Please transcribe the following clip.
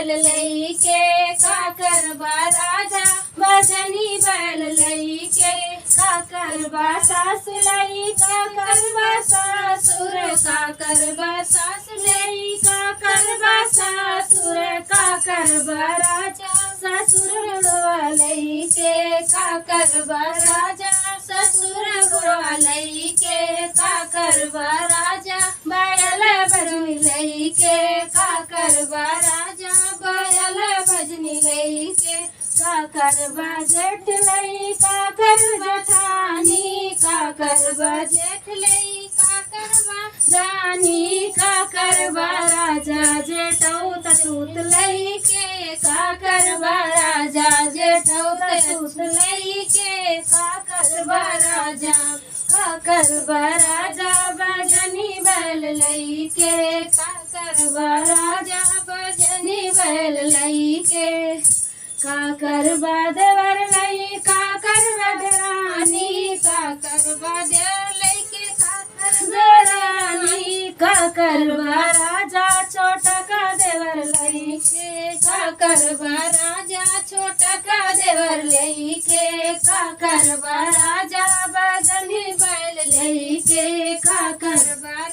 बैल लईके का करबा राजा भजनी बैल लईके का करबा सास लई का करबा ससुर का करबा सास लई का करबा ससुर का करबा राजा ससुर बुढ़वा लईके का करबा राजा ससुर बुढ़वा लईके का करबा राजा बैल भजनी लईके का करबा राजा बैल भजनी लईके का करबा जेठ लई का करबा ठानी का करबा जेठ लई का करबा जानी का करबा राजा जेठौ तूत लईके का करबा राजा जेठौ तूत लईके का करबा राजा का करबा राजा भजनी बैल लईके का करबा राजा भजनी बैल लईके का करबा देवर लई का करबा देरानी का करबा देवर लईके का करबा रानी का करबा राजा छोटा का देवर लईके का करबा राजा छोटा का देवर लईके का करबा राजा भजनी बैल लईके का करबा